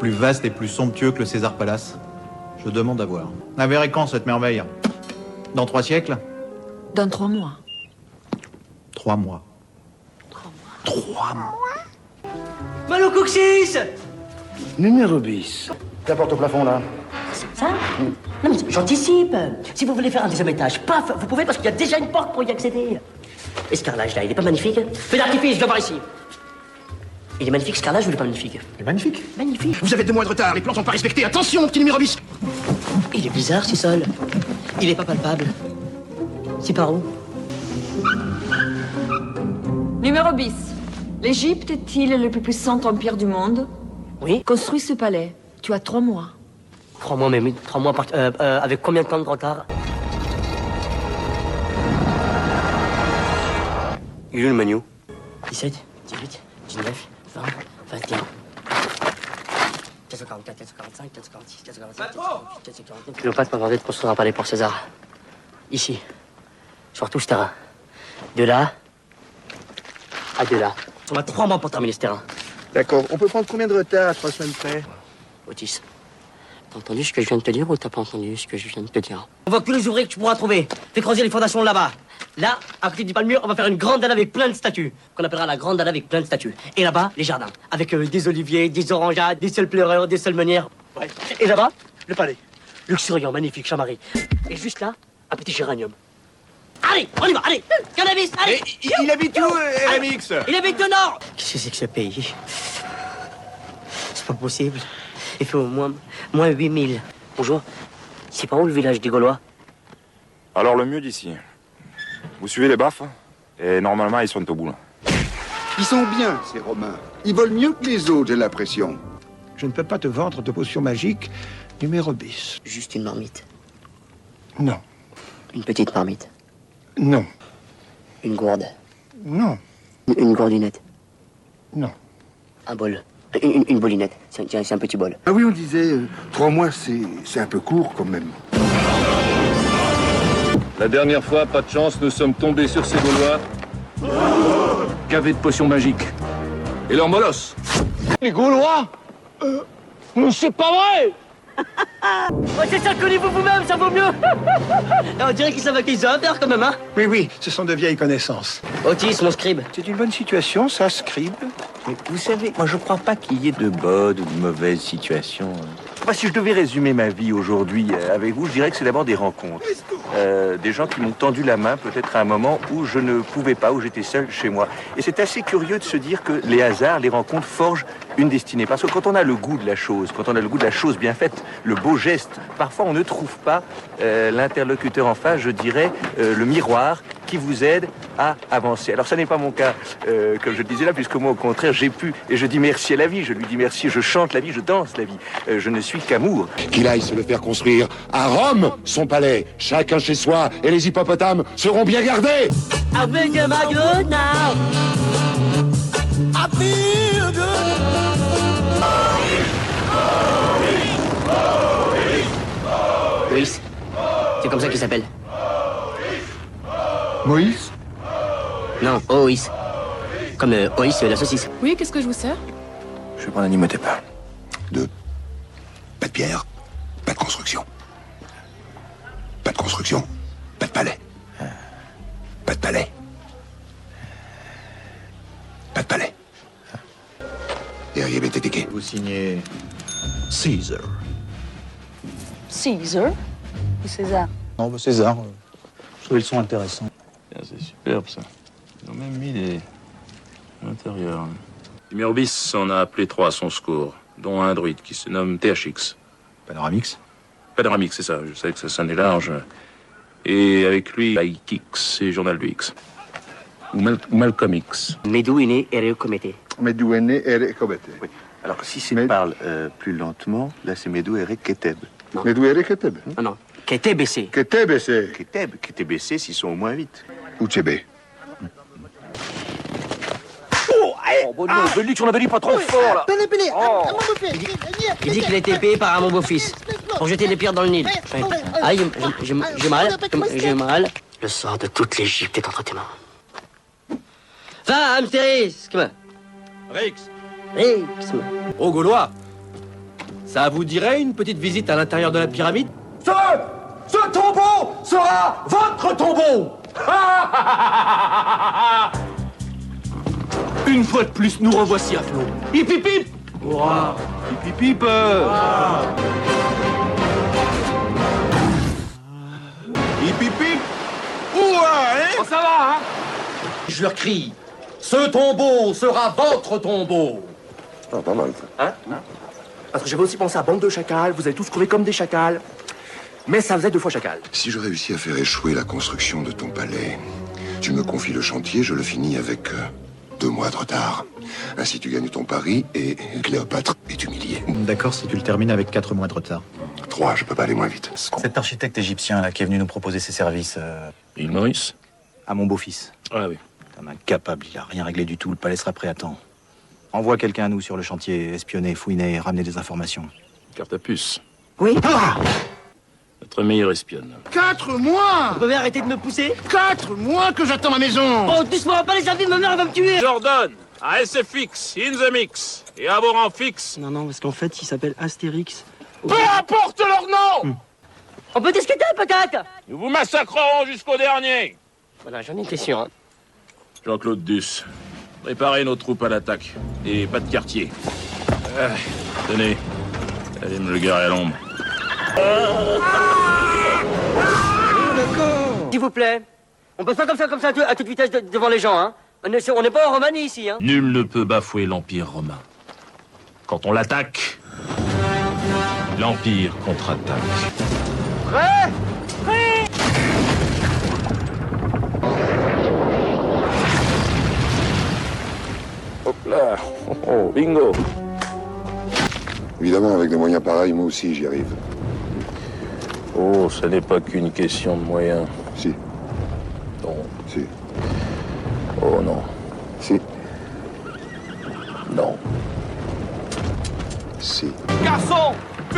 Plus vaste et plus somptueux que le César Palace. Je demande à voir. La verrez quand, cette merveille? Dans 3 siècles? Dans 3 mois. 3 mois. 3 mois. Mano Coxis! Numéro bis. La porte au plafond, là. Ça? Non, mais j'anticipe. Si vous voulez faire un deuxième étage, paf, vous pouvez parce qu'il y a déjà une porte pour y accéder. Et ce carrelage là, il est pas magnifique? Feu d'artifice, je viens voir ici. Il est magnifique ce carrelage ou il est pas magnifique? C'est magnifique. Magnifique. Vous avez 2 mois de retard, les plans sont pas respectés. Attention, petit numéro bis. Il est bizarre ce sol. Il est pas palpable. C'est par où? Numéro bis. L'Égypte est-il le plus puissant empire du monde? Oui? Construis ce palais. Tu as 3 mois. 3 mois, mais 3 mois avec combien de temps de retard? Il est où le menu? 17, 18, 19, 20, 21. 444, 445, 446, 447, 448, Cléopâtre m'a demandé de construire un palais pour César. Ici. Sur tout ce terrain. De là à de là. On a 3 mois pour terminer ce terrain. D'accord. On peut prendre combien de retard à 3 semaines près? Otis, t'as entendu ce que je viens de te dire ou t'as pas entendu ce que je viens de te dire? On voit que les ouvriers que tu pourras trouver. Fais creuser les fondations là-bas. Là, à côté du palmier, on va faire une grande dalle avec plein de statues. Qu'on appellera la grande dalle avec plein de statues. Et là-bas, les jardins. Avec des oliviers, des orangeades, des seuls pleureurs, des seules meunières. Ouais. Et là-bas, le palais. Luxuriant, magnifique, chamari. Et juste là, un petit géranium. Allez, on y va, allez! Cannabis, allez! Il habite où, RMX? Il habite au nord! Qu'est-ce que c'est que ce pays? C'est pas possible. Il fait au moins 8000. Bonjour. C'est par où le village des Gaulois? Alors le mieux d'ici. Vous suivez les baffes et normalement ils sont au bout là. Ils sont bien, ces Romains. Ils volent mieux que les autres, j'ai l'impression. Je ne peux pas te vendre de potion magique numéro bis. Juste une marmite. Non. Une petite marmite. Non. Une gourde. Non. Une gourdinette. Non. Un bol. Une bolinette. C'est un petit bol. Ah oui, on disait, 3 mois, c'est un peu court, quand même. La dernière fois, pas de chance, nous sommes tombés sur ces Gaulois. Gavés de potions magiques. Et leur molosse. Les Gaulois? C'est pas vrai! Ouais, c'est ça, connaissez-vous vous-même, ça vaut mieux! On dirait qu'ils savent à qui ils ont affaire quand même, hein? Oui, oui, ce sont de vieilles connaissances. Otis, mon scribe. C'est une bonne situation, ça, scribe. Mais vous savez, moi je crois pas qu'il y ait de bonnes ou de mauvaises situations. Moi, si je devais résumer ma vie aujourd'hui avec vous, je dirais que c'est d'abord des rencontres. Des gens qui m'ont tendu la main peut-être à un moment où je ne pouvais pas, où j'étais seul chez moi. Et c'est assez curieux de se dire que les hasards, les rencontres forgent une destinée. Parce que quand on a le goût de la chose, quand on a le goût de la chose bien faite, le beau geste, parfois on ne trouve pas l'interlocuteur en face, je dirais, le miroir qui vous aide à avancer. Alors ça n'est pas mon cas, comme je le disais là, puisque moi au contraire j'ai pu, et je dis merci à la vie, je lui dis merci, je chante la vie, je danse la vie, je ne suis qu'amour. Qu'il aille se le faire construire à Rome, son palais, chacun chez soi, et les hippopotames seront bien gardés. I will get my good now. I feel good. Moïse. C'est comme ça qu'il s'appelle. Moïse? Non, Oïs. Comme Oïs, la saucisse. Oui, qu'est-ce que je vous sers? Je vais prendre un imhotep. 2. Pas de pierre, pas de construction. Pas de construction, pas de palais. Pas de palais. Pas de palais. Et rien n'est étiqué. Vous signez Caesar. Caesar ou César? Non, bah César. Je trouve le son intéressant. C'est superbe ça. Ils ont même mis des intérieurs. Numéro bis, on a appelé 3 à son secours, dont un druide qui se nomme THX. Panoramix. Panoramix, c'est ça, je sais que ça sonnait large. Et avec lui, IX et Journal du X. Ou Malcolm X. Médou est né et Comété. Medouene ere kobete. Oui. Alors si c'est parle plus lentement, là c'est Medou Eric Keteb. Medou ere keteb. Non, non. Qui était baissé. Keteb, c'est Keteb, qui était baissé s'ils sont au moins 8. Uchebe. Oh bon non, Félix, on avait dit pas trop fort là. Il dit qu'il a été payé par un mon beau-fils pour jeter des pierres dans le Nil. Ah, j'ai mal, j'ai mal. Le sort de toute l'Égypte est entre tes mains. Va, Amstéris, Rix. Rix. Ô Gaulois, Ça vous dirait une petite visite à l'intérieur de la pyramide? Ce tombeau sera votre tombeau. Une fois de plus, nous revoici à flot. Hip hip hip! Ouah. Hip hip hip! Hip hip hip. Ouah, hein? Oh, ça va, hein? Je leur crie, ce tombeau sera votre tombeau. Ah, pas mal, ça. Hein? Parce que j'avais aussi pensé à bande de chacals, vous allez tous crever comme des chacals. Mais ça faisait 2 fois chacal. Si je réussis à faire échouer la construction de ton palais, tu me confies le chantier, je le finis avec 2 mois de retard. Ainsi, tu gagnes ton pari et Cléopâtre est humiliée. D'accord si tu le termines avec 4 mois de retard. 3, je peux pas aller moins vite. Cet architecte égyptien là qui est venu nous proposer ses services. Île Maurice? À mon beau-fils. Ah oui. Un incapable, il a rien réglé du tout. Le palais sera prêt à temps. Envoie quelqu'un à nous sur le chantier, espionner, fouiner, ramener des informations. Carte à puce. Oui? Notre meilleure espionne. 4 mois. Vous pouvez arrêter de me pousser? 4 mois que j'attends ma maison. Oh, doucement, pas les services, ma mère elle va me tuer! Jordan, à SFX, in the mix, et à vos rangs fixes. Non, parce qu'en fait, il s'appelle Astérix. Peu importe leur nom. On peut discuter, peut-être? Nous vous massacrerons jusqu'au dernier. Voilà, j'en étais sûr. Hein. Jean-Claude Duss, préparez nos troupes à l'attaque. Et pas de quartier. Tenez, allez me le garer à l'ombre. S'il vous plaît, on peut pas comme ça, à toute vitesse devant les gens, hein. On n'est pas en Roumanie ici, hein. Nul ne peut bafouer l'Empire romain. Quand on l'attaque, l'Empire contre-attaque. Prêt? Hop là, oh, bingo. Évidemment, avec des moyens pareils, moi aussi, j'y arrive. Oh, ce n'est pas qu'une question de moyens. Si. Non. Si. Oh non. Si. Non. Si. Garçons,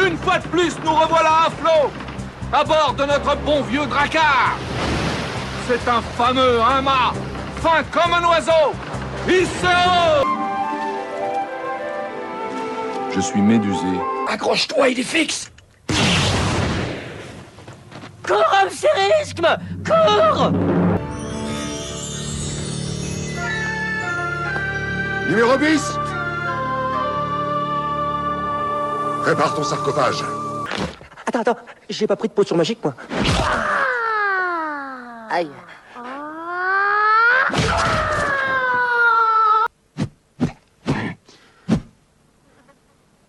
une fois de plus, nous revoilà à flot, à bord de notre bon vieux Drakkar. C'est un fameux mât, fin comme un oiseau. Hissez-haut! Je suis médusé. Accroche-toi, il est fixe. Cours, Amsérisque! Cours! Numéro bis. Prépare ton sarcophage. Attends, j'ai pas pris de potion magique, moi. Aïe.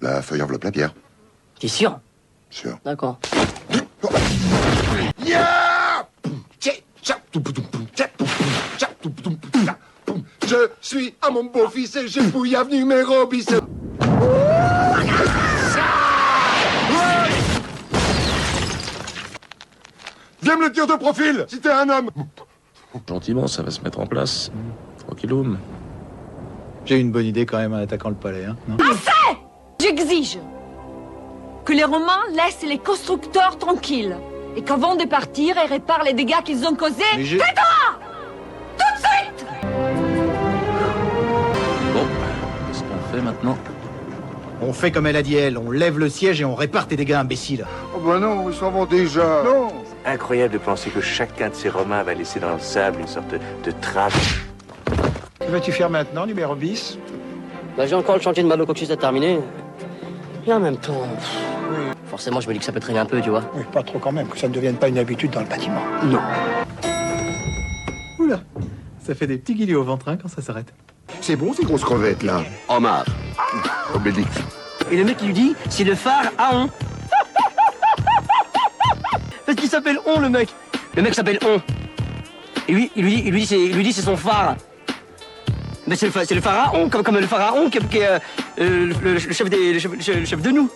La feuille enveloppe la pierre. T'es sûr? Sûr. D'accord. Je suis à mon beau-fils et j'ai bouillave numéro bis. Viens me le dire de profil, si t'es un homme. Gentiment, ça va se mettre en place. Tranquilloum. J'ai une bonne idée quand même en attaquant le palais, hein, non? Assez! J'exige que les Romains laissent les constructeurs tranquilles et qu'avant de partir, ils réparent les dégâts qu'ils ont causés. Tais-toi! Tout de suite! Bon, qu'est-ce qu'on fait maintenant? On fait comme elle a dit elle, on lève le siège et on répare tes dégâts, imbécile. Oh bah non, ils s'en vont déjà. Non. Incroyable de penser que chacun de ces Romains va laisser dans le sable une sorte de trace. Que vas-tu faire maintenant, numéro bis? Bah, j'ai encore le chantier de Malococcus à terminer. Et en même temps, forcément, je me dis que ça peut traîner un peu, tu vois. Oui, pas trop quand même, que ça ne devienne pas une habitude dans le bâtiment. Non. Oula, ça fait des petits guillis au ventre, hein, quand ça s'arrête. C'est bon ces grosses crevettes là. Hommage. Obélix. Et le mec, il lui dit, c'est le phare à On. Parce qu'il s'appelle On, le mec. Le mec s'appelle On. Et lui, il lui dit, c'est son phare. Mais c'est le pharaon, comme le pharaon qui est le chef de nous.